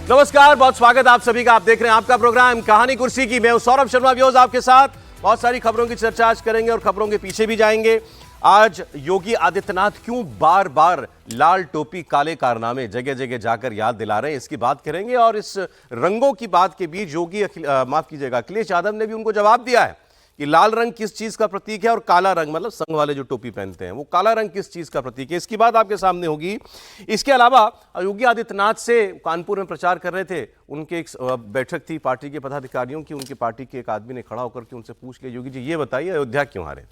नमस्कार, बहुत स्वागत आप सभी का। आप देख रहे हैं आपका प्रोग्राम कहानी कुर्सी की। मैं हूं सौरभ शर्मा व्यूअर्स आपके साथ। बहुत सारी खबरों की चर्चा आज करेंगे और खबरों के पीछे भी जाएंगे। आज योगी आदित्यनाथ क्यों बार बार लाल टोपी काले कारनामे जगह जगह जाकर याद दिला रहे हैं, इसकी बात करेंगे। और इस रंगों की बात के बीच योगी माफ कीजिएगा अखिलेश यादव ने भी उनको जवाब दिया है कि लाल रंग किस चीज का प्रतीक है और काला रंग मतलब संघ वाले जो टोपी पहनते हैं वो काला रंग किस चीज का प्रतीक है, इसकी बात आपके सामने होगी। इसके अलावा योगी आदित्यनाथ से कानपुर में प्रचार कर रहे थे, उनके एक बैठक थी पार्टी के पदाधिकारियों की। उनकी पार्टी के एक आदमी ने खड़ा होकर के उनसे पूछ लिया, योगी जी ये बताइए अयोध्या क्यों हारे।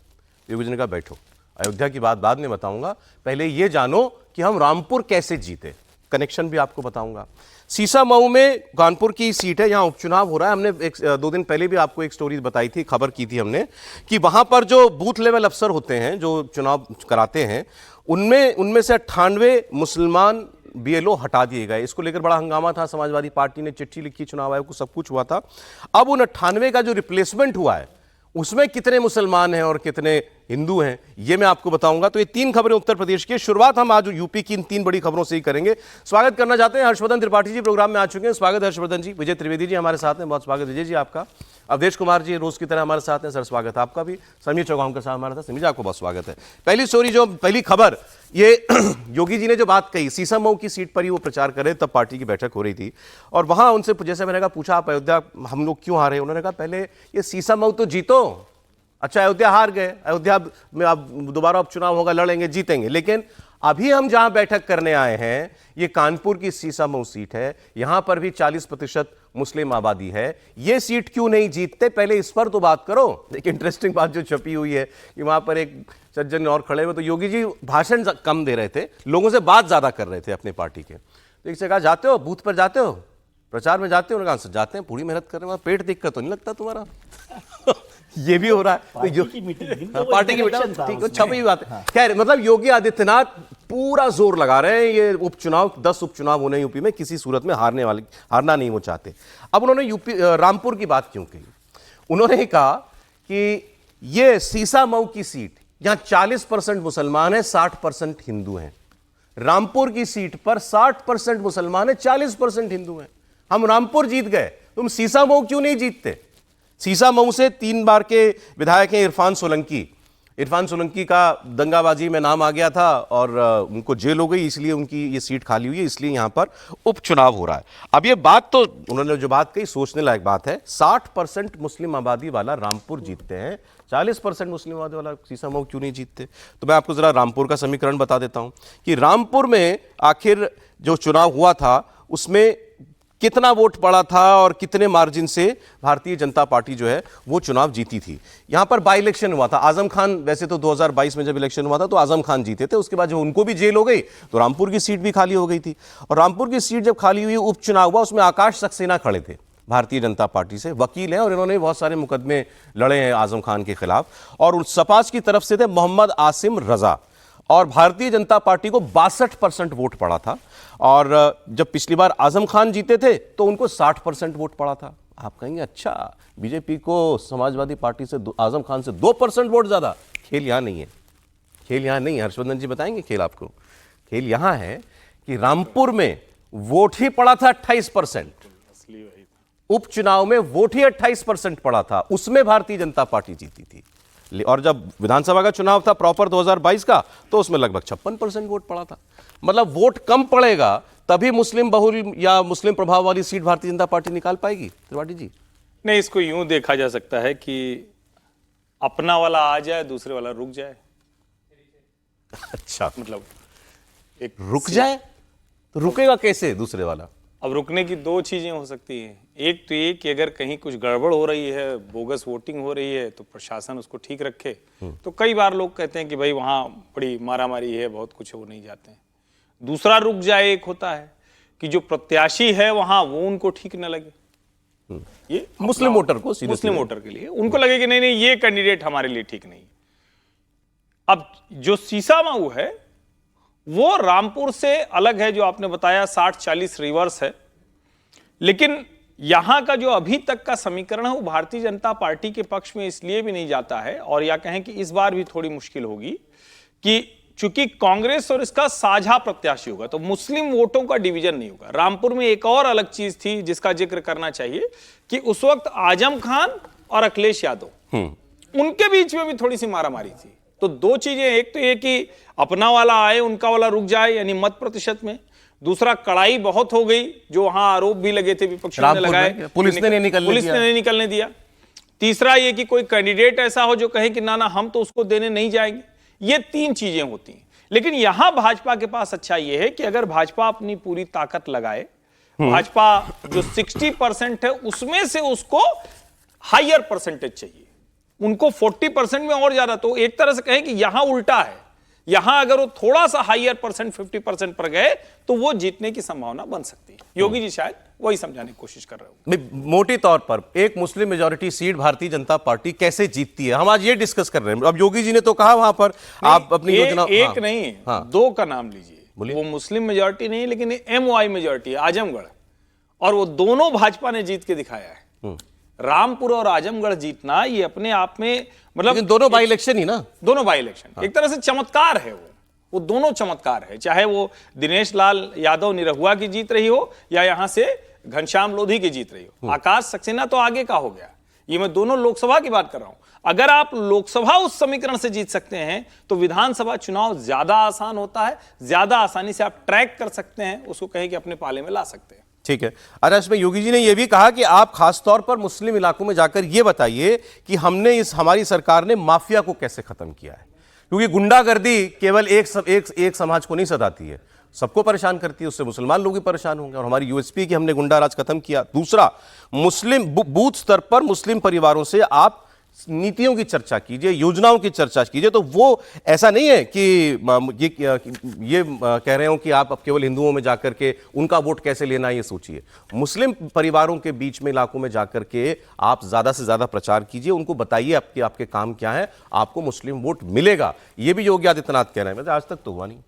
योगी जी ने कहा बैठो, अयोध्या की बात बाद में बताऊंगा, पहले ये जानो कि हम रामपुर कैसे जीते। कनेक्शन भी आपको बताऊंगा। सीसामऊ में कानपुर की सीट है, यहां उपचुनाव हो रहा है। हमने दो दिन पहले भी आपको एक स्टोरी बताई थी, खबर की थी हमने कि वहां पर जो बूथ लेवल अफसर होते हैं जो चुनाव कराते हैं उनमें से 98 मुसलमान बीएलओ हटा दिए गए। इसको लेकर बड़ा हंगामा था, समाजवादी पार्टी ने चिट्ठी लिखी, चुनाव आयोग को सब कुछ हुआ था। अब उन 98 का जो रिप्लेसमेंट हुआ है उसमें कितने मुसलमान हैं और कितने हिंदू हैं ये मैं आपको बताऊंगा। तो ये तीन खबरें उत्तर प्रदेश की। शुरुआत हम आज यूपी की इन तीन बड़ी खबरों से ही करेंगे। स्वागत करना चाहते हैं हर्षवर्धन त्रिपाठी जी प्रोग्राम में आ चुके हैं। स्वागत है हर्षवर्धन जी। विजय त्रिवेदी जी हमारे साथ हैं, बहुत स्वागत विजय जी आपका। अवधेश कुमार जी रोज की तरह हमारे साथ हैं, सर स्वागत आपका भी। समीर चौगान के साथ हमारा था, समीर जी आपको बहुत स्वागत है। पहली स्टोरी जो पहली खबर ये योगी जी ने जो बात कही, सीसामऊ की सीट पर ही वो प्रचार कर रहे, तब पार्टी की बैठक हो रही थी और वहां उनसे जैसे मैंने कहा पूछा आप अयोध्या हम लोग क्यों हारे, उन्होंने कहा पहले ये सीसामऊ तो जीतो। अच्छा अयोध्या हार गए, अयोध्या में अब दोबारा उपचुनाव होगा, लड़ेंगे जीतेंगे, लेकिन अभी हम जहां बैठक करने आए हैं ये कानपुर की सीसामऊ सीट है, यहां पर भी 40% मुस्लिम आबादी है, ये सीट क्यों नहीं जीतते पहले इस पर तो बात करो। एक इंटरेस्टिंग बात जो छपी हुई है कि वहां पर एक सज्जन और खड़े हुए, तो योगी जी भाषण कम दे रहे थे, लोगों से बात ज्यादा कर रहे थे अपने पार्टी के। तो एक से कहा जाते हो बूथ पर, जाते हो प्रचार में, जाते हो, उन्होंने कहा जाते हैं, पूरी मेहनत कर रहे हैं, पेट देख कर तो नहीं लगता तुम्हारा ये भी हो रहा है पार्टी की मीटिंग, ठीक छपी बात है। खैर मतलब योगी आदित्यनाथ पूरा जोर लगा रहे हैं, ये उपचुनाव 10 उपचुनाव होने यूपी में, किसी सूरत में हारना नहीं वो चाहते। अब उन्होंने यूपी रामपुर की बात क्यों कही, उन्होंने कहा कि ये सीसामऊ की सीट यहां 40% मुसलमान है, 60% हिंदू हैं। रामपुर की सीट पर 60% मुसलमान है, 40% हिंदू हैं। हम रामपुर जीत गए, तुम सीसामऊ क्यों नहीं जीतते। सीसामऊ से 3 बार के विधायक हैं इरफान सोलंकी का दंगाबाजी में नाम आ गया था और उनको जेल हो गई, इसलिए उनकी ये सीट खाली हुई है, इसलिए यहां पर उपचुनाव हो रहा है। अब ये बात तो उन्होंने जो बात कही सोचने लायक बात है। 60% मुस्लिम आबादी वाला रामपुर जीतते हैं, 40% मुस्लिम आबादी वाला सीसामऊ क्यों नहीं जीतते। तो मैं आपको जरा रामपुर का समीकरण बता देता हूं कि रामपुर में आखिर जो चुनाव हुआ था उसमें कितना वोट पड़ा था और कितने मार्जिन से भारतीय जनता पार्टी जो है वो चुनाव जीती थी। यहां पर बाई इलेक्शन हुआ था, आजम खान, वैसे तो 2022 में जब इलेक्शन हुआ था तो आजम खान जीते थे, उसके बाद जब उनको भी जेल हो गई तो रामपुर की सीट भी खाली हो गई थी। और रामपुर की सीट जब खाली हुई, उपचुनाव हुआ, उसमें आकाश सक्सेना खड़े थे भारतीय जनता पार्टी से, वकील हैं और इन्होंने बहुत सारे मुकदमे लड़े हैं आजम खान के खिलाफ। और सपास की तरफ से थे मोहम्मद आसिम रजा, और भारतीय जनता पार्टी को 62% वोट पड़ा था। और जब पिछली बार आजम खान जीते थे तो उनको 60% वोट पड़ा था। आप कहेंगे अच्छा बीजेपी को समाजवादी पार्टी से आजम खान से 2% वोट ज्यादा। खेल यहां नहीं है, खेल यहां नहीं है। हर्षवर्धन जी बताएंगे खेल आपको। खेल यहां है कि रामपुर में वोट ही पड़ा था 28%, उपचुनाव में वोट ही 28% पड़ा था, उसमें भारतीय जनता पार्टी जीती थी। और जब विधानसभा का चुनाव था प्रॉपर 2022 का तो उसमें लगभग 56% वोट पड़ा था। मतलब वोट कम पड़ेगा तभी मुस्लिम बहुल या मुस्लिम प्रभाव वाली सीट भारतीय जनता पार्टी निकाल पाएगी। त्रिपाठी जी नहीं, इसको यूं देखा जा सकता है कि अपना वाला आ जाए दूसरे वाला रुक जाए। अच्छा मतलब एक रुक जाए तो रुकेगा कैसे दूसरे वाला। अब रुकने की 2 चीजें हो सकती हैं। एक तो ये कि अगर कहीं कुछ गड़बड़ हो रही है, बोगस वोटिंग हो रही है, तो प्रशासन उसको ठीक रखे। तो कई बार लोग कहते हैं कि भाई वहां बड़ी मारामारी है, बहुत कुछ हो नहीं जाते हैं। दूसरा रुक जाए एक होता है कि जो प्रत्याशी है वहां वो उनको ठीक न लगे, ये मुस्लिम वोटर को, मुस्लिम वोटर के लिए उनको लगे कि नहीं नहीं ये कैंडिडेट हमारे लिए ठीक नहीं। अब जो सीसामऊ है वो रामपुर से अलग है, जो आपने बताया 60-40 रिवर्स है, लेकिन यहां का जो अभी तक का समीकरण है वो भारतीय जनता पार्टी के पक्ष में इसलिए भी नहीं जाता है, और या कहें कि इस बार भी थोड़ी मुश्किल होगी कि चूंकि कांग्रेस और इसका साझा प्रत्याशी होगा तो मुस्लिम वोटों का डिवीजन नहीं होगा। रामपुर में एक और अलग चीज थी जिसका जिक्र करना चाहिए कि उस वक्त आजम खान और अखिलेश यादव उनके बीच में भी थोड़ी सी मारामारी थी। तो दो चीजें, एक तो ये कि अपना वाला आए उनका वाला रुक जाए यानी मत प्रतिशत में, दूसरा कड़ाई बहुत हो गई जो वहां आरोप भी लगे थे विपक्षियों ने लगाए, पुलिस ने नहीं निकलने दिया। तीसरा ये कि कोई कैंडिडेट ऐसा हो जो कहे कि ना ना हम तो उसको देने नहीं जाएंगे। ये तीन चीजें होती हैं। लेकिन यहां भाजपा के पास अच्छा ये है कि अगर भाजपा अपनी पूरी ताकत लगाए, भाजपा जो 60% है उसमें से उसको हायर परसेंटेज चाहिए, उनको 40% में और ज्यादा। तो एक तरह से कहें कि यहां उल्टा है, यहां अगर वो थोड़ा सा हायर परसेंट 50% पर गए तो वो जीतने की संभावना बन सकती है। योगी जी शायद वही समझाने की कोशिश कर रहे हो। मोटे तौर पर एक Muslim majority seat Bharatiya Janata party कैसे जीतती है, हम आज ये डिस्कस कर रहे हैं। अब योगी जी ने तो कहा वहां पर आप अपनी योजना एक नहीं, दो का नाम लीजिए। वो मुस्लिम मेजॉरिटी नहीं लेकिन MY मेजॉरिटी है, आजमगढ़, और वो दोनों भाजपा ने जीत के दिखाया है। रामपुर और आजमगढ़ जीतना ये अपने आप में मतलब दोनों बाई इलेक्शन ही ना, दोनों बाई इलेक्शन एक तरह से चमत्कार है। वो दोनों चमत्कार है, चाहे वो दिनेश लाल यादव निरहुआ की जीत रही हो या यहां से घनश्याम लोधी की जीत रही हो। आकाश सक्सेना तो आगे का हो गया, ये मैं दोनों लोकसभा की बात कर रहा हूं। अगर आप लोकसभा उस समीकरण से जीत सकते हैं तो विधानसभा चुनाव ज्यादा आसान होता है, ज्यादा आसानी से आप ट्रैक कर सकते हैं, उसको कहें कि अपने पाले में ला सकते हैं। ठीक है। अच्छा, इसमें योगी जी ने यह भी कहा कि आप खासतौर पर मुस्लिम इलाकों में जाकर यह बताइए कि हमने हमारी सरकार ने माफिया को कैसे खत्म किया है, क्योंकि गुंडागर्दी केवल एक समाज को नहीं सताती है, सबको परेशान करती है, उससे मुसलमान लोग भी परेशान होंगे। और हमारी USP कि हमने गुंडा राज खत्म किया। दूसरा, मुस्लिम बूथ स्तर पर मुस्लिम परिवारों से आप नीतियों की चर्चा कीजिए, योजनाओं की चर्चा कीजिए। तो वो ऐसा नहीं है कि ये कह रहे हो कि आप अब केवल हिंदुओं में जाकर के उनका वोट कैसे लेना है ये सोचिए। मुस्लिम परिवारों के बीच में इलाकों में जाकर के आप ज्यादा से ज्यादा प्रचार कीजिए, उनको बताइए आपके काम क्या है, आपको मुस्लिम वोट मिलेगा। ये भी योगी आदित्यनाथ कह रहे हैं, आज तक तो हुआ नहीं।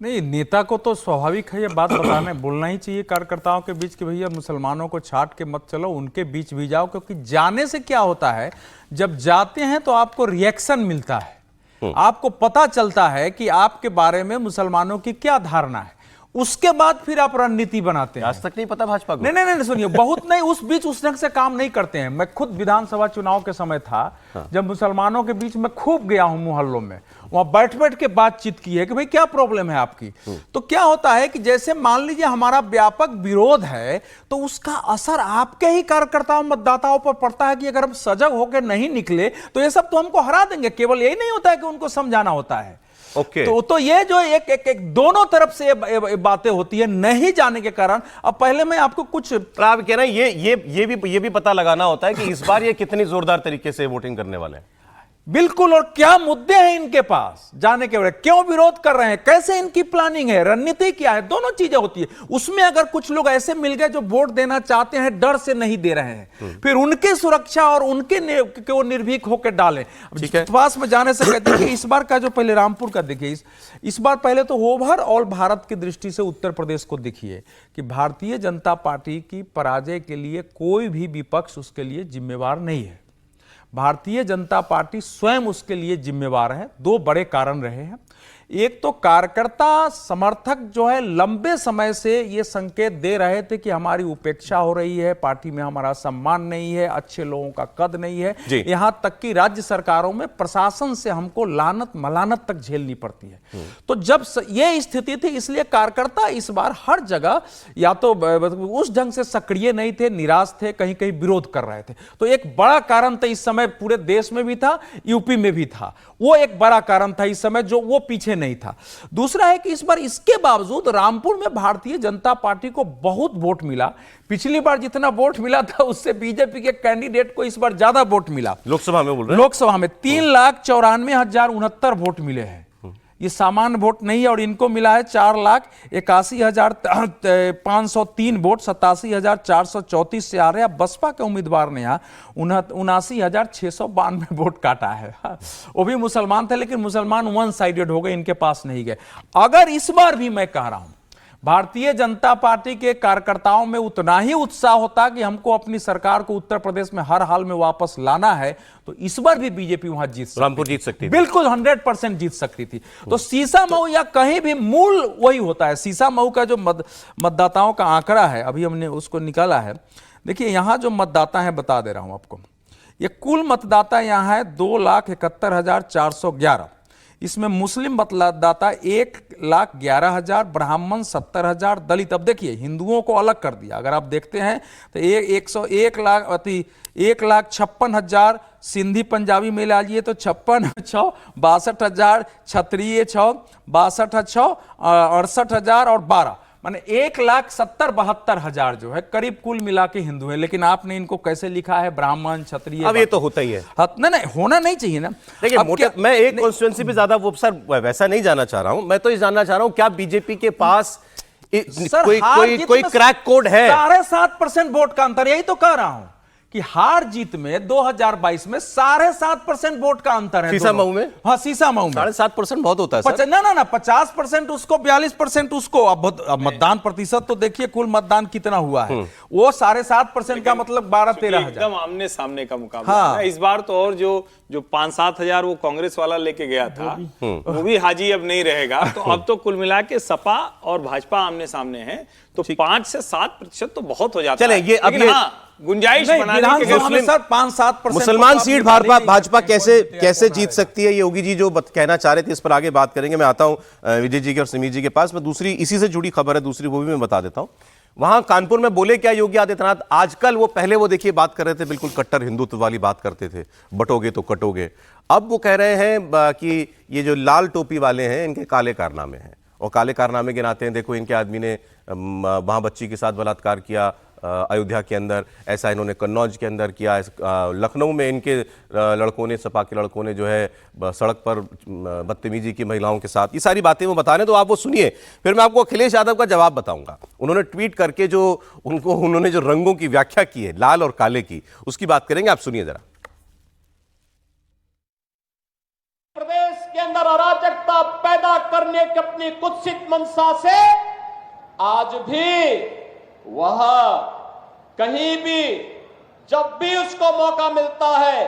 नेता को तो स्वाभाविक है ये बात बोलना ही चाहिए कार्यकर्ताओं के बीच कि भैया मुसलमानों को छाट के मत चलो, उनके बीच भी जाओ। क्योंकि जाने से क्या होता है, जब जाते हैं तो आपको रिएक्शन मिलता है, आपको पता चलता है कि आपके बारे में मुसलमानों की क्या धारणा है, उसके बाद फिर आप रणनीति बनाते हैं। आज तक नहीं पता भाजपा को। नहीं सुनिए, बहुत नहीं, उस बीच उस ढंग से काम नहीं करते हैं। मैं खुद विधानसभा चुनाव के समय था, जब मुसलमानों के बीच में खूब गया हूं मोहल्लों में, वहां बैठ के बातचीत की है कि भाई क्या प्रॉब्लम है आपकी। तो क्या होता है कि जैसे मान लीजिए हमारा व्यापक विरोध है तो उसका असर आपके ही कार्यकर्ताओं मतदाताओं पर पड़ता है कि अगर हम सजग होकर नहीं निकले तो ये सब तो हमको हरा देंगे। केवल यही नहीं होता है कि उनको समझाना होता है। तो ये जो एक दोनों तरफ से बातें होती है नहीं जाने के कारण। अब पहले मैं आपको कुछ आप कह रहे हैं ये भी पता लगाना होता है कि इस बार ये कितनी जोरदार तरीके से वोटिंग करने वाले हैं। बिल्कुल, और क्या मुद्दे हैं इनके पास जाने के बाद, क्यों विरोध कर रहे हैं, कैसे इनकी प्लानिंग है, रणनीति क्या है, दोनों चीजें होती है। उसमें अगर कुछ लोग ऐसे मिल गए जो वोट देना चाहते हैं, डर से नहीं दे रहे हैं, फिर उनकी सुरक्षा और उनके को निर्भीक होकर डालें। पास में जाने से कहते हैं कि इस बार का जो पहले रामपुर का देखिए, इस बार पहले तो ओवरऑल भारत की दृष्टि से उत्तर प्रदेश को देखिए कि भारतीय जनता पार्टी की पराजय के लिए कोई भी विपक्ष उसके लिए जिम्मेवार नहीं है। भारतीय जनता पार्टी स्वयं उसके लिए जिम्मेवार है। दो बड़े कारण रहे हैं। एक तो कार्यकर्ता समर्थक जो है लंबे समय से ये संकेत दे रहे थे कि हमारी उपेक्षा हो रही है, पार्टी में हमारा सम्मान नहीं है, अच्छे लोगों का कद नहीं है, यहां तक कि राज्य सरकारों में प्रशासन से हमको लानत मलानत तक झेलनी पड़ती है। तो जब ये स्थिति थी, इसलिए कार्यकर्ता इस बार हर जगह या तो उस ढंग से सक्रिय नहीं थे, निराश थे, कहीं कहीं विरोध कर रहे थे। तो एक बड़ा कारण था इस समय, पूरे देश में भी था, यूपी में भी था, वो एक बड़ा कारण था इस समय जो वो पीछे नहीं था। दूसरा है कि इस बार इसके बावजूद रामपुर में भारतीय जनता पार्टी को बहुत वोट मिला। पिछली बार जितना वोट मिला था उससे बीजेपी के कैंडिडेट को इस बार ज्यादा वोट मिला। लोकसभा में बोल रहे हैं, लोकसभा में 3,94,069 वोट मिले हैं। ये सामान्य वोट नहीं है। और इनको मिला है 4,81,503 वोट, 87,434 से आ रहे हैं। बसपा के उम्मीदवार ने यहाँ 79,692 वोट काटा है। वो भी मुसलमान थे, लेकिन मुसलमान वन साइडेड हो गए, इनके पास नहीं गए। अगर इस बार भी मैं कह रहा हूं भारतीय जनता पार्टी के कार्यकर्ताओं में उतना ही उत्साह होता कि हमको अपनी सरकार को उत्तर प्रदेश में हर हाल में वापस लाना है, तो इस बार भी बीजेपी वहां जीत सकती, रामपुर जीत सकती थी। बिल्कुल 100% जीत सकती थी। तो सीसामऊ या कहीं भी मूल वही होता है। सीसामऊ का जो मतदाताओं का आंकड़ा है, अभी हमने उसको निकाला है। देखिए यहां जो मतदाता है, बता दे रहा हूं आपको, ये कुल मतदाता यहां है 2,71,411। इसमें मुस्लिम मतदाता 1,11,000, ब्राह्मण 70,000, दलित। अब देखिए हिंदुओं को अलग कर दिया, अगर आप देखते हैं तो 1,56,000 सिंधी पंजाबी मिला लिए तो 56,600, 62,000 क्षत्रिय 6, 62,600, 68,000 और 12, माने 1,70,72,000 जो है करीब कुल मिला के हिंदू है। लेकिन आपने इनको कैसे लिखा है, ब्राह्मण क्षत्रिय? अब ये तो होता ही है। नहीं, होना नहीं चाहिए ना। देखिए मैं एक कॉन्स्टिट्यूएंसी पे ज्यादा वो सर वैसा नहीं जाना चाह रहा हूं। मैं तो ये जानना चाह रहा हूं क्या बीजेपी के पास कोई क्रैक कोड है? 7.5% वोट का अंतर, यही तो कह रहा हूं कि हार जीत में 2022 में 7.5% वोट का अंतर है। सीसामऊ में? हाँ, सीसामऊ में 7.5% बहुत होता है सर। ना 50% उसको, 42% उसको। अब मतदान प्रतिशत तो देखिए कुल मतदान कितना हुआ है, वो 7.5% का मतलब 12-13 हजार। एकदम आमने सामने का मुकाबला है इस बार तो। और जो 5-7 हजार वो कांग्रेस वाला लेके गया था, वो भी हाजी अब नहीं रहेगा। तो अब तो कुल मिला के सपा और भाजपा आमने सामने हैं, तो 5 से 7% तो बहुत हो जाता है। चले ये अब ये गुंजाइश बनाने के सर 5-7% मुसलमान सीट भाजपा कैसे जीत सकती है, योगी जी जो कहना चाह रहे थे, इस पर आगे बात करेंगे। मैं आता हूं विजय जी के और समीर जी के पास। मैं दूसरी इसी से जुड़ी खबर है, दूसरी वो भी मैं बता देता हूं। वहां कानपुर में बोले क्या योगी आदित्यनाथ आजकल? वो पहले वो देखिए बात कर रहे थे, बिल्कुल कट्टर हिंदुत्व वाली बात करते थे, बटोगे तो कटोगे। अब वो कह रहे हैं कि ये जो लाल टोपी वाले हैं इनके काले कारनामे हैं, और काले कारनामे गिनाते हैं। देखो इनके आदमी ने वहां बच्ची के साथ बलात्कार किया अयोध्या के अंदर, ऐसा इन्होंने कन्नौज के अंदर किया, लखनऊ में इनके लड़कों ने, सपा के लड़कों ने जो है सड़क पर बदतमीजी की महिलाओं के साथ। ये सारी बातें वो बता रहे हैं, तो आप वो सुनिए, फिर मैं आपको अखिलेश यादव का जवाब बताऊंगा। उन्होंने ट्वीट करके जो उन्होंने जो रंगों की व्याख्या की है, लाल और काले की, उसकी बात करेंगे। आप सुनिए जरा। प्रदेश के अंदर अराजकता पैदा करने की अपनी कुत्सित मंशा से आज भी वह कहीं भी जब भी उसको मौका मिलता है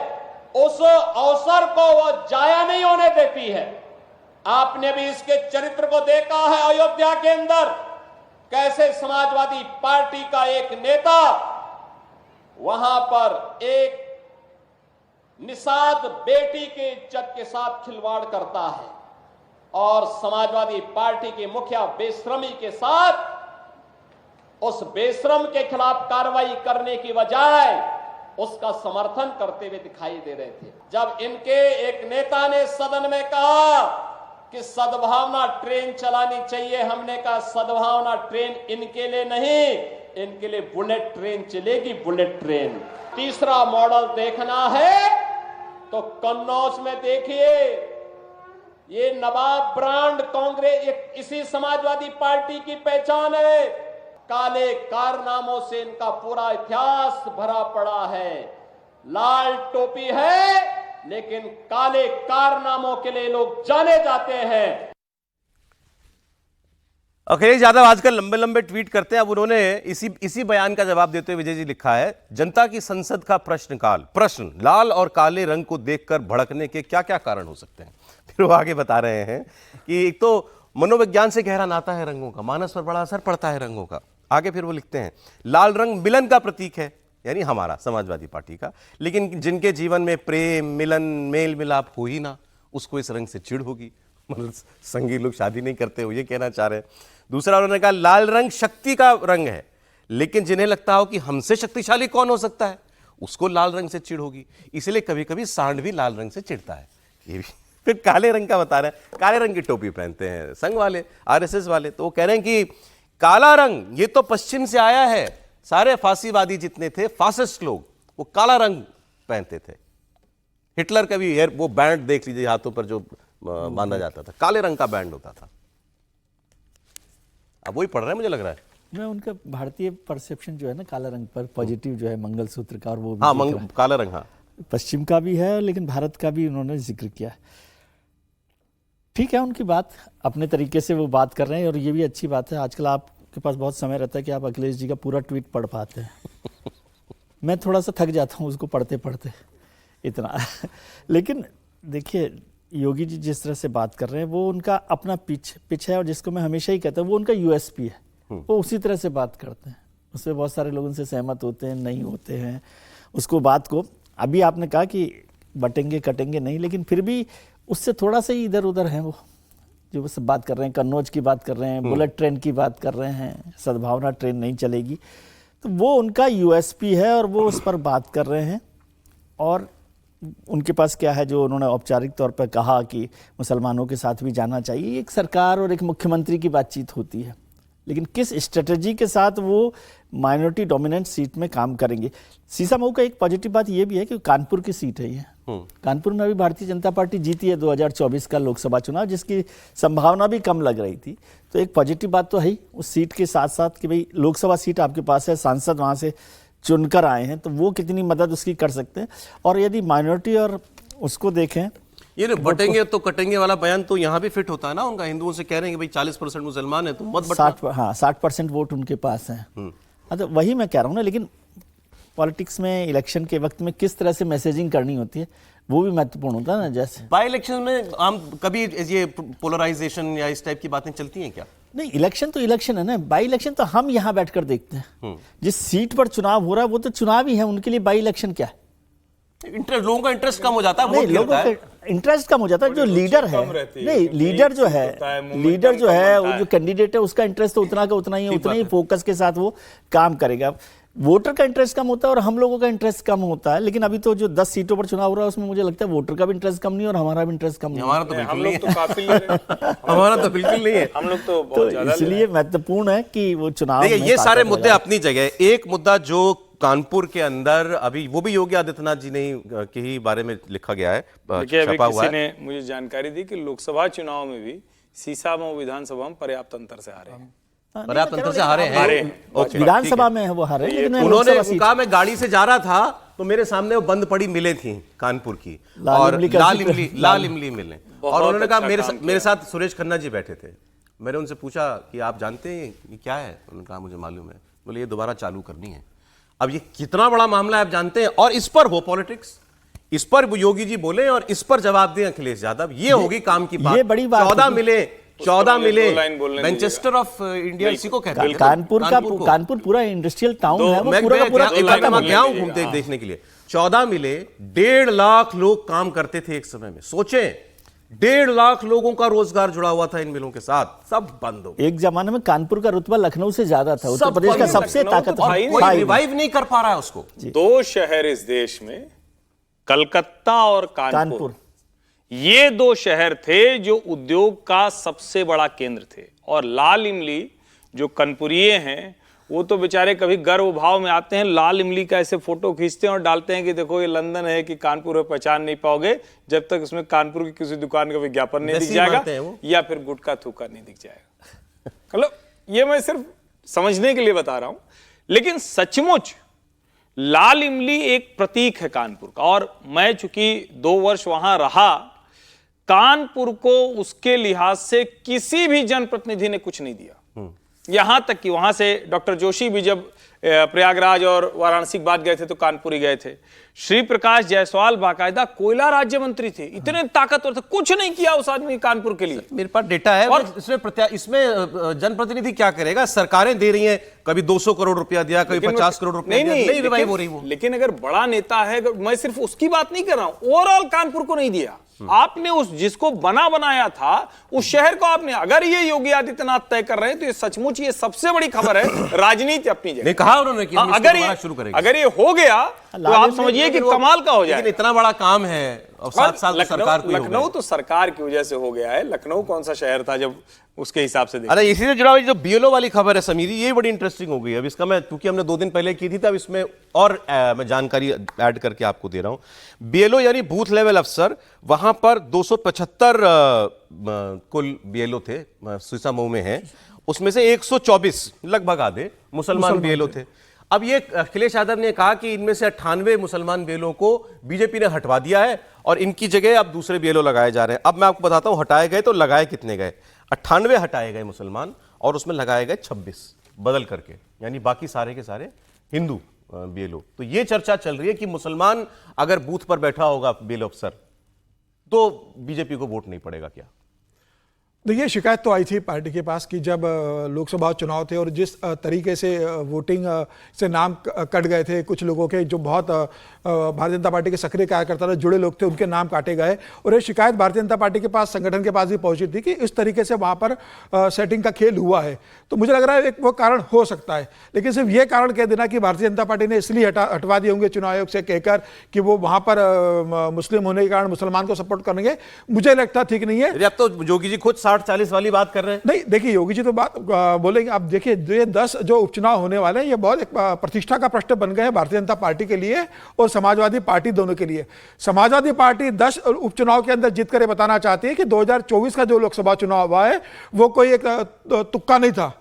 उस अवसर को वह जाया नहीं होने देती है। आपने भी इसके चरित्र को देखा है अयोध्या के अंदर, कैसे समाजवादी पार्टी का एक नेता वहां पर एक निषाद बेटी के इज्जत के साथ खिलवाड़ करता है, और समाजवादी पार्टी के मुखिया बेशर्मी के साथ उस बेशरम के खिलाफ कार्रवाई करने की बजाय उसका समर्थन करते हुए दिखाई दे रहे थे। जब इनके एक नेता ने सदन में कहा कि सद्भावना ट्रेन चलानी चाहिए, हमने कहा सद्भावना ट्रेन इनके लिए नहीं, इनके लिए बुलेट ट्रेन चलेगी, बुलेट ट्रेन। तीसरा मॉडल देखना है तो कन्नौज में देखिए, ये नवाब ब्रांड कांग्रेस इसी समाजवादी पार्टी की पहचान है। काले कारनामों से इनका पूरा इतिहास भरा पड़ा है। लाल टोपी है लेकिन काले कारनामों के लिए लोग जाने जाते हैं। अखिलेश यादव आजकल लंबे लंबे ट्वीट करते हैं। अब उन्होंने इसी बयान का जवाब देते हुए विजय जी लिखा है, जनता की संसद का प्रश्नकाल, प्रश्न लाल और काले रंग को देखकर भड़कने के क्या क्या कारण हो सकते हैं। फिर वो आगे बता रहे हैं कि एक तो मनोविज्ञान से गहरा नाता है रंगों का, मानस पर बड़ा असर पड़ता है रंगों का। आगे फिर वो लिखते हैं, लाल रंग मिलन का प्रतीक है, यानी हमारा समाजवादी पार्टी का, लेकिन जिनके जीवन में प्रेम, मिलन, मेल मिलाप हो ही ना, उसको इस रंग से चिढ़ होगी। मतलब संगी लोग शादी नहीं करते हो, ये कहना चाह रहे हैं। दूसरा उन्होंने कहा, लाल रंग शक्ति का रंग है, लेकिन जिन्हें लगता हो कि हमसे शक्तिशाली कौन हो सकता है, उसको लाल रंग से चिढ़ होगी, इसलिए कभी कभी सांड भी लाल रंग से चिढ़ता है। ये भी फिर काले रंग का बता रहे हैं, काले रंग की टोपी पहनते हैं संघ वाले, आरएसएस वाले, तो वो कह रहे हैं कि काला रंग ये तो पश्चिम से आया है, सारे फांसीवादी जितने थे, फासिस्ट लोग, वो काला रंग पहनते थे। हिटलर का भी वो बैंड देख लीजिए, हाथों पर जो बांधा जाता था, काले रंग का बैंड होता था। अब वही पढ़ रहे हैं, मुझे लग रहा है। मैं उनका भारतीय परसेप्शन जो है ना काला रंग पर पॉजिटिव जो है मंगलसूत्र का, और वो भी हाँ काला रंग, हाँ पश्चिम का भी है लेकिन भारत का भी उन्होंने जिक्र किया है। ठीक है, उनकी बात अपने तरीके से वो बात कर रहे हैं और ये भी अच्छी बात है। आजकल आपके पास बहुत समय रहता है कि आप अखिलेश जी का पूरा ट्वीट पढ़ पाते हैं। मैं थोड़ा सा थक जाता हूँ उसको पढ़ते पढ़ते इतना। लेकिन देखिए, योगी जी जिस तरह से बात कर रहे हैं वो उनका अपना पिच है, और जिसको मैं हमेशा ही कहता हूँ वो उनका यूएसपी है। वो उसी तरह से बात करते हैं, उससे बहुत सारे लोग उनसे सहमत होते हैं, नहीं होते हैं उसको बात को। अभी आपने कहा कि बटेंगे कटेंगे नहीं, लेकिन फिर भी उससे थोड़ा सा ही इधर उधर हैं वो, जो सब बात कर रहे हैं, कन्नौज की बात कर रहे हैं, बुलेट ट्रेन की बात कर रहे हैं, सद्भावना ट्रेन नहीं चलेगी, तो वो उनका यूएसपी है और वो उस पर बात कर रहे हैं। और उनके पास क्या है, जो उन्होंने औपचारिक तौर पर कहा कि मुसलमानों के साथ भी जाना चाहिए, एक सरकार और एक मुख्यमंत्री की बातचीत होती है, लेकिन किस स्ट्रेटजी के साथ वो माइनॉरिटी डोमिनेंट सीट में काम करेंगे। सीसामऊ का एक पॉजिटिव बात ये भी है कि कानपुर की सीट है ये। कानपुर में अभी भारतीय जनता पार्टी जीती है 2024 का लोकसभा चुनाव, जिसकी संभावना भी कम लग रही थी। तो एक पॉजिटिव बात तो है ही उस सीट के साथ साथ कि भाई लोकसभा सीट आपके पास है, सांसद वहाँ से चुनकर आए हैं, तो वो कितनी मदद उसकी कर सकते हैं। और यदि माइनॉरिटी और उसको देखें, ये ना बटेंगे तो कटेंगे वाला बयान तो यहाँ भी फिट होता है ना उनका। हिंदुओं से कह रहे हैं कि भाई 40% मुसलमान है तो मत बटना। 60% वोट उनके पास है। तो वही मैं कह रहा हूँ ना, लेकिन पॉलिटिक्स में इलेक्शन के वक्त में किस तरह से मैसेजिंग करनी होती है वो भी महत्वपूर्ण होता है ना। जैसे बाई इलेक्शन में आम कभी ये पोलराइजेशन या इस टाइप की बातें चलती हैं क्या? नहीं, इलेक्शन तो इलेक्शन है ना। बाई इलेक्शन तो हम यहाँ बैठकर देखते हैं, जिस सीट पर चुनाव हो रहा है वो तो चुनाव ही है, उनके लिए बाई इलेक्शन क्या है? इंटरेस्ट, लोगों का इंटरेस्ट कम हो जाता है, नहीं, लोगों का इंटरेस्ट कम हो जाता है। जो लीडर है, नहीं लीडर जो है वो जो कैंडिडेट है उसका इंटरेस्ट तो उतना का उतना ही है, उतना ही फोकस के साथ वो काम करेगा। वोटर का इंटरेस्ट कम होता है और हम लोगों का इंटरेस्ट कम होता है। लेकिन अभी तो जो 10 सीटों पर चुनाव हो रहा है उसमें मुझे लगता है वोटर का भी इंटरेस्ट कम नहीं और हमारा भी इंटरेस्ट कम नहीं। हमारा तो बिल्कुल नहीं है। काफी ले रहे हैं। हमारा तो बिल्कुल नहीं है। हम लोग तो बहुत ज्यादा इसलिए महत्वपूर्ण है कि वो चुनाव देखिए, में ये सारे ताकत मुद्दे लगाए। अपनी जगह। एक मुद्दा जो कानपुर के अंदर अभी वो भी योगी आदित्यनाथ जी ने के ही बारे में लिखा गया है, देखिए, अभी छपा हुआ किसी है। ने मुझे जानकारी दी कि लोकसभा चुनाव में भी सीसामऊ विधानसभा में पर्याप्त अंतर से हारे हैं। पर्याप्त अंतर से हारे हैं। ओके, विधानसभा में है वो हारे, लेकिन उन्होंने लोकसभा सीट- कहा मैं गाड़ी से जा रहा था तो मेरे सामने वो बंद पड़ी मिले थी कानपुर की, लाल और इमली का लाल इमली मिले। और उन्होंने कहा अच्छा मेरे साथ सुरेश खन्ना जी बैठे थे। मैंने उनसे पूछा कि आप जानते हैं ये क्या है? उन्होंने कहा मुझे मालूम है। बोले ये दोबारा चालू करनी है। अब ये कितना बड़ा मामला है आप जानते हैं, और इस पर हो पॉलिटिक्स, इस पर योगी जी बोले और इस पर जवाब दें अखिलेश यादव, ये होगी काम की बात। ये बड़ी बात 14 होगी। मिले, 14 मिले। दो लाइन बोलने मैनचेस्टर ऑफ इंडिया इसी को कहते हैं। कानपुर पूरा इंडस्ट्रियल टाउन है, वो मैं पूरा का पूरा गया हूं घूमते देखने के लिए। 14 मिले, 1.5 लाख लोग काम करते थे एक समय में। सोचें, 1.5 लाख लोगों का रोजगार जुड़ा हुआ था इन मिलों के साथ, सब बंद हो गए। एक जमाने में कानपुर का रुतबा लखनऊ से ज्यादा था, उत्तर प्रदेश का सबसे लखनऊ तो ताकतवर। भाई कोई रिवाइव नहीं कर पा रहा है उसको। दो शहर इस देश में, कलकत्ता और कानपुर, ये दो शहर थे जो उद्योग का सबसे बड़ा केंद्र थे। और लाल इमली जो कानपुरिये हैं वो तो बेचारे कभी गर्व भाव में आते हैं, लाल इमली का ऐसे फोटो खींचते हैं और डालते हैं कि देखो ये लंदन है कि कानपुर है, पहचान नहीं पाओगे जब तक उसमें कानपुर की किसी दुकान का विज्ञापन नहीं दिख जाएगा या फिर गुटखा थूका नहीं दिख जाएगा। मतलब ये मैं सिर्फ समझने के लिए बता रहा हूं, लेकिन सचमुच लाल इमली एक प्रतीक है कानपुर का। और मैं चूंकि 2 वर्ष वहां रहा, कानपुर को उसके लिहाज से किसी भी जनप्रतिनिधि ने कुछ नहीं दिया। यहां तक कि वहां से डॉक्टर जोशी भी जब प्रयागराज और वाराणसी की बात गए थे तो कानपुर ही गए थे। श्री प्रकाश जायसवाल बाकायदा कोयला राज्य मंत्री थे, इतने ताकतवर थे, कुछ नहीं किया उस आदमी कानपुर के लिए। मेरे पास डेटा है। और इसमें जनप्रतिनिधि क्या करेगा? सरकारें दे रही हैं, कभी 200 करोड़ रुपया दिया, कभी 50 करोड़ रुपया दिया, नहीं रिवाइव हो रही वो। लेकिन अगर बड़ा नेता है, मैं सिर्फ उसकी बात नहीं कर रहा हूं, ओवरऑल कानपुर को नहीं दिया आपने। उस जिसको बनाया था उस शहर को आपने, अगर ये योगी आदित्यनाथ तय कर रहे हैं तो ये सचमुच ये सबसे बड़ी खबर है। राजनीति अपनी जगह, नहीं कहा उन्होंने कि हम इसको दोबारा शुरू करेंगे। अगर ये हो गया तो आप समझिए कि कमाल का हो जाए। लेकिन इतना बड़ा काम है और 7 साल सरकार को लखनऊ तो सरकार की वजह से हो गया है। लखनऊ कौन सा शहर था जब उसके हिसाब से अरे इसी से जुड़ा हुआ जो बीएलओ वाली खबर है समीरी, ये बड़ी इंटरेस्टिंग हो गई। अब इसका मैं, क्योंकि हमने 2 दिन पहले की थी, तब इसमें और मैं जानकारी ऐड करके आपको दे रहा हूं। बीएलओ यानी बूथ लेवल अफसर, वहां पर 275 कुल बीएलओ थे, सीसामऊ में है। उसमें से 124 लगभग आधे मुसलमान बीएलओ थे। अब ये अखिलेश यादव ने कहा कि इनमें से 98 मुसलमान बीएलओ को बीजेपी ने हटवा दिया है और इनकी जगह अब दूसरे बीएलओ लगाए जा रहे हैं। अब मैं आपको बताता हूं हटाए गए तो लगाए कितने गए। 98 हटाए गए मुसलमान और उसमें लगाए गए 26 बदल करके, यानी बाकी सारे के सारे हिंदू बीएलओ। तो ये चर्चा चल रही है कि मुसलमान अगर बूथ पर बैठा होगा बीएलओ अफसर तो बीजेपी को वोट नहीं पड़ेगा क्या? देखिए, शिकायत तो आई थी पार्टी के पास कि जब लोकसभा चुनाव थे और जिस तरीके से वोटिंग से नाम कट गए थे कुछ लोगों के, जो बहुत भारतीय जनता पार्टी के सक्रिय कार्यकर्ता से जुड़े लोग थे, उनके नाम काटे गए। और ये शिकायत भारतीय जनता पार्टी के पास, संगठन के पास भी पहुंची थी कि इस तरीके से वहां पर सेटिंग का खेल हुआ है। तो मुझे लग रहा है एक वो कारण हो सकता है, लेकिन सिर्फ ये कारण कह देना कि भारतीय जनता पार्टी ने इसलिए हटवा दिए होंगे चुनाव आयोग से कहकर कि वो वहां पर मुस्लिम होने के कारण मुसलमान को सपोर्ट करेंगे, मुझे लगता ठीक नहीं है। अब तो योगी जी खुद 60-40 वाली बात कर रहे हैं। नहीं, देखिए, योगी जी तो बात बोलेंगे। आप देखिए, ये 10 जो उपचुनाव होने वाले हैं, ये बहुत एक प्रतिष्ठा का प्रश्न बन गए हैं भारतीय जनता पार्टी के लिए और समाजवादी पार्टी दोनों के लिए। समाजवादी पार्टी 10 उपचुनाव के अंदर जीत कर बताना चाहती है कि 2024 का जो लोकसभा चुनाव हुआ है वो कोई एक तुक्का नहीं था,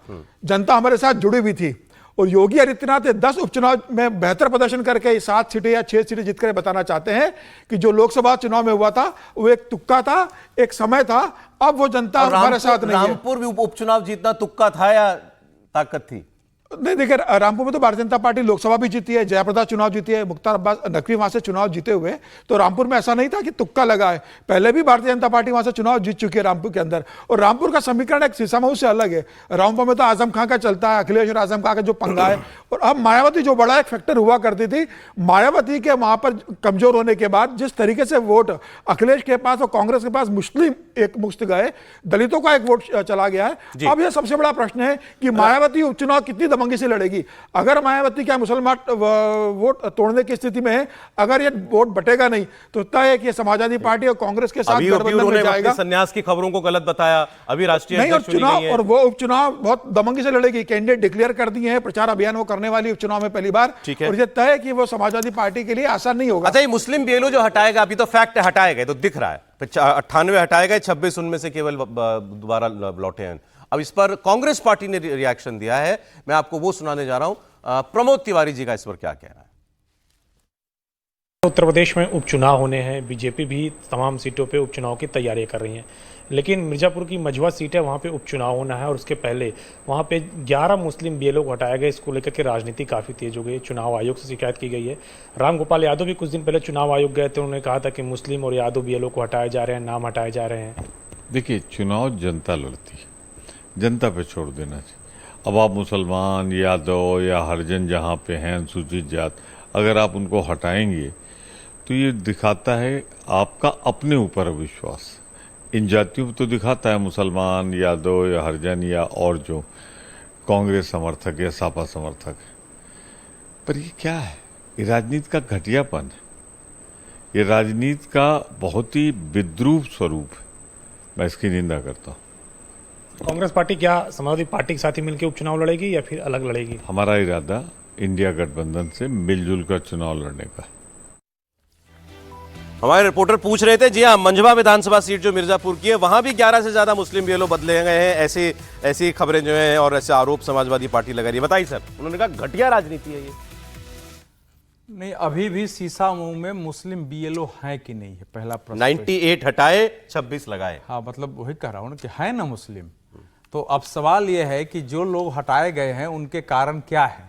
जनता हमारे साथ जुड़ी हुई थी। और योगी आदित्यनाथ 10 उपचुनाव में बेहतर प्रदर्शन करके 7 सीटें या 6 सीटें जीतकर बताना चाहते हैं कि जो लोकसभा चुनाव में हुआ था वो एक तुक्का था, एक समय था, अब वो जनता हमारे साथ नहीं है। रामपुर भी उपचुनाव जीतना तुक्का था या ताकत थी? नहीं, देखिए, रामपुर में तो भारतीय जनता पार्टी लोकसभा भी जीती है, जयप्रदा चुनाव जीती है, मुख्तार अब्बास नकवी वहां से चुनाव जीते हुए। तो रामपुर में ऐसा नहीं था कि तुक्का लगा है, पहले भी भारतीय जनता पार्टी वहां से चुनाव जीत चुकी है रामपुर के अंदर। और रामपुर का समीकरण एक सीसामऊ से अलग है। रामपुर में तो आजम खां का चलता है, अखिलेश और आजम खां का जो पंगा है। और अब मायावती जो बड़ा एक फैक्टर हुआ करती थी, मायावती के वहां पर कमजोर होने के बाद जिस तरीके से वोट अखिलेश के पास और कांग्रेस के पास मुस्लिम एक मुश्त गए, दलितों का एक वोट चला गया है। अब यह सबसे बड़ा प्रश्न है कि मायावती उपचुनाव कितनी दबंगी से लड़ेगी। अगर मायावती क्या मुसलमान वोट तोड़ने की स्थिति में है, अगर ये वोट बटेगा नहीं तो तय है कि समाजवादी पार्टी और कांग्रेस के साथ गठबंधन में जाएगा। संन्यास की खबरों को गलत बताया, अभी राष्ट्रीय नहीं, और चुनाव और वो उपचुनाव बहुत दबंगी से लड़ेगी। कैंडिडेट डिक्लेयर कर दिए हैं, प्रचार अभियान वो करने वाली उपचुनाव में पहली बार। और ये तय है कि वो समाजवादी पार्टी के लिए आसान नहीं होगा। अच्छा, ये मुस्लिम बीएलओ जो हटाएगा, अभी तो फैक्ट हटाए गए तो दिख रहा है, 98 हटाए गए, 26 उनमें से केवल दोबारा लौटे हैं। अब इस पर कांग्रेस पार्टी ने रिएक्शन दिया है, मैं आपको वो सुनाने जा रहा हूं। प्रमोद तिवारी जी का इस पर क्या कहना है? उत्तर प्रदेश में उपचुनाव होने हैं, बीजेपी भी तमाम सीटों पे उपचुनाव की तैयारी कर रही है, लेकिन मिर्जापुर की मझवा सीट है, वहाँ पे उपचुनाव होना है और उसके पहले वहाँ पे 11 मुस्लिम बीएलओ को हटाया गया। इसको लेकर के राजनीति काफ़ी तेज हो गई, चुनाव आयोग से शिकायत की गई है। रामगोपाल यादव भी कुछ दिन पहले चुनाव आयोग गए थे, उन्होंने कहा था कि मुस्लिम और यादव बीएलओ को हटाए जा रहे हैं, नाम हटाए जा रहे हैं। देखिए, चुनाव जनता लड़ती है, जनता पे छोड़ देना चाहिए। अब आप मुसलमान, यादव या हरिजन जहाँ पे हैं, अनुसूचित जात, अगर आप उनको हटाएंगे तो ये दिखाता है आपका अपने ऊपर विश्वास। इन जातियों पर तो दिखाता है मुसलमान, यादव या हरिजन या और जो कांग्रेस समर्थक या सापा समर्थक है, पर ये क्या है? ये राजनीति का घटियापन है, ये राजनीति का बहुत ही विद्रूप स्वरूप है। मैं इसकी निंदा करता हूँ। कांग्रेस पार्टी क्या समाजवादी पार्टी के साथ ही मिलकर उपचुनाव लड़ेगी या फिर अलग लड़ेगी? हमारा इरादा इंडिया गठबंधन से मिलजुल कर चुनाव लड़ने का। हमारे रिपोर्टर पूछ रहे थे, जी हाँ, मंझवा विधानसभा सीट जो मिर्जापुर की है, वहां भी 11 से ज्यादा मुस्लिम बीएलओ बदले गए हैं, ऐसी खबरें जो हैं और ऐसे आरोप समाजवादी पार्टी लगा रही है। बताइए सर। उन्होंने कहा घटिया राजनीति है ये। नहीं, अभी भी सीसामऊ में मुस्लिम बीएलओ है कि नहीं है पहला प्रश्न। 98 हटाए, 26 लगाए। हाँ, मतलब वही कह रहा हूं कि है ना मुस्लिम। तो अब सवाल यह है कि जो लोग हटाए गए हैं उनके कारण क्या है।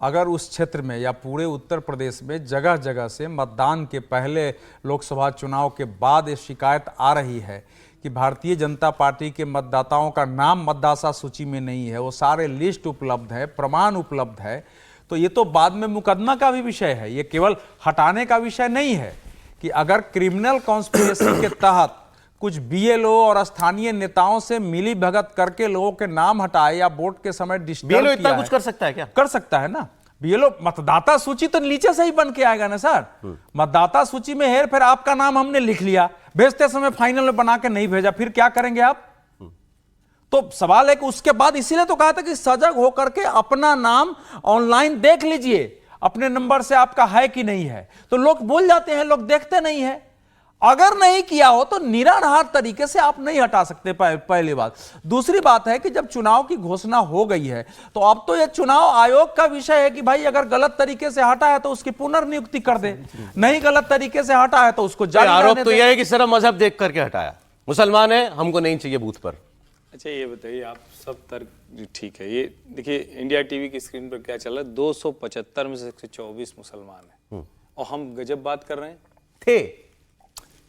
अगर उस क्षेत्र में या पूरे उत्तर प्रदेश में जगह जगह से मतदान के पहले, लोकसभा चुनाव के बाद ये शिकायत आ रही है कि भारतीय जनता पार्टी के मतदाताओं का नाम मतदाता सूची में नहीं है, वो सारे लिस्ट उपलब्ध है, प्रमाण उपलब्ध है, तो ये तो बाद में मुकदमा का भी विषय है, ये केवल हटाने का विषय नहीं है। कि अगर क्रिमिनल कॉन्स्पिरेसी के तहत कुछ बीएलओ और स्थानीय नेताओं से मिली भगत करके लोगों के नाम हटाए या वोट के समय डिस्टर्ब बीएलओ किया इतना है, कुछ कर सकता है क्या? कर सकता है ना। बीएलओ मतदाता सूची तो नीचे से ही बन के आएगा ना सर। मतदाता सूची में हेर फेर, आपका नाम हमने लिख लिया, भेजते समय फाइनल में बना के नहीं भेजा, फिर क्या करेंगे आप? तो सवाल है कि उसके बाद इसीलिए तो कहा था कि सजग होकर के अपना नाम ऑनलाइन देख लीजिए, अपने नंबर से आपका है कि नहीं है। तो लोग भूल जाते हैं, लोग देखते नहीं है। अगर नहीं किया हो तो निराधार तरीके से आप नहीं हटा सकते। पहली बात। दूसरी बात है कि जब चुनाव की घोषणा हो गई है तो अब तो यह चुनाव आयोग का विषय है कि भाई अगर गलत तरीके से हटा है तो उसकी पुनर्नियुक्ति कर दे, नहीं गलत तरीके से हटा है तो उसको जारी आरोप रहने तो दे। यह है कि सिर्फ मजहब देख करके हटाया, मुसलमान है हमको नहीं चाहिए बूथ पर। अच्छा ये बताइए, आप सब तर्क ठीक है, ये देखिए इंडिया टीवी की स्क्रीन पर क्या चल रहा है, 275 में से 124 मुसलमान हैं और हम गजब बात कर रहे हैं। थे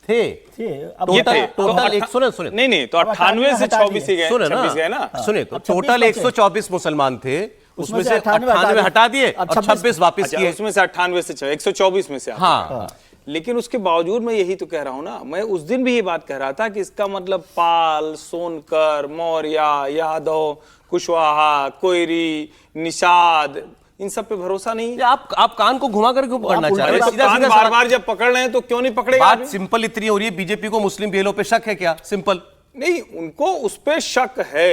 अब ये टोटल थे टोटल 100 सुने नहीं तो 98 से 24 ही गए, सुने 26 गए ना। सुने तो 26 टोटल बचे। 124 मुसलमान थे, उसमें से 98 98 हटा दिए और 26 वापस अच्छा, किए। उसमें से 98 से 124 में से आते हैं। हाँ लेकिन उसके बावजूद मैं यही तो कह रहा हूं ना, मैं उस दिन भी ये बात कह रहा था कि इसका मतलब पाल, सोनकर, मौर्य, यादव, कुशवाहा, कोयरी, निषाद, इन सब पे भरोसा नहीं है। आप कान को घुमा कर क्यों पकड़ना चाह रहे अरे हैं? तो कान बार बार जब पकड़ रहे हैं तो क्यों नहीं पकड़ेगा बात आदमी? सिंपल इतनी हो रही है, बीजेपी को मुस्लिम बीएलओ पे शक है क्या? सिंपल। नहीं, उनको उस पे शक है।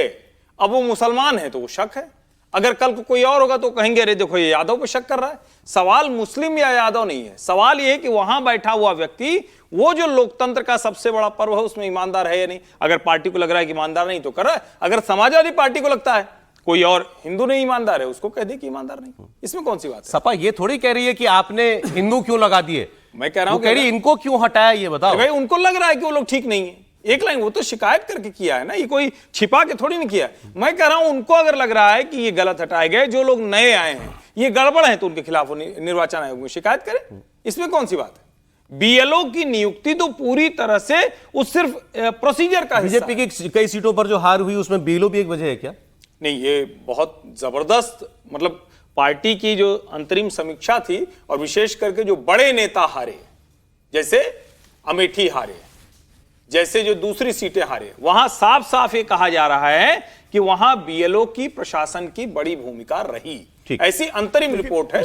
अब वो मुसलमान है तो वो शक है, अगर कल को कोई और होगा तो कहेंगे अरे देखो ये यादव पे शक कर रहा है। सवाल मुस्लिम या यादव नहीं है, सवाल ये है कि वहां बैठा हुआ व्यक्ति, वो जो लोकतंत्र का सबसे बड़ा पर्व है उसमें ईमानदार है या नहीं। अगर पार्टी को लग रहा है कि ईमानदार नहीं तो कर रहा है, अगर समाजवादी पार्टी को लगता है कोई और हिंदू नहीं ईमानदार है उसको कह दे कि ईमानदार नहीं, इसमें कौन सी बात है? सपा ये थोड़ी कह रही है कि आपने हिंदू क्यों लगा दिए, मैं कह रहा हूं कह रही इनको क्यों हटाया, ये बताओ। भाई उनको लग रहा है कि वो लोग ठीक नहीं है, एक लाइन वो तो शिकायत करके किया है ना, ये कोई छिपा के थोड़ी नहीं किया है। मैं कह रहा हूं उनको अगर लग रहा है कि ये गलत हटाए गए, जो लोग नए आए हैं ये गड़बड़ है, तो उनके खिलाफ निर्वाचन आयोग में शिकायत करें, इसमें कौन सी बात है? बीएलओ की नियुक्ति तो पूरी तरह से उस सिर्फ प्रोसीजर का हिस्सा बीजेपी की कई सीटों पर जो हार हुई उसमें बीएलओ भी एक वजह है क्या? नहीं, ये बहुत जबरदस्त, मतलब पार्टी की जो अंतरिम समीक्षा थी और विशेष करके जो बड़े नेता हारे, जैसे अमेठी हारे, जैसे जो दूसरी सीटें हारे, वहां साफ साफ ये कहा जा रहा है कि वहां बीएलओ की प्रशासन की बड़ी भूमिका रही, ऐसी अंतरिम रिपोर्ट है।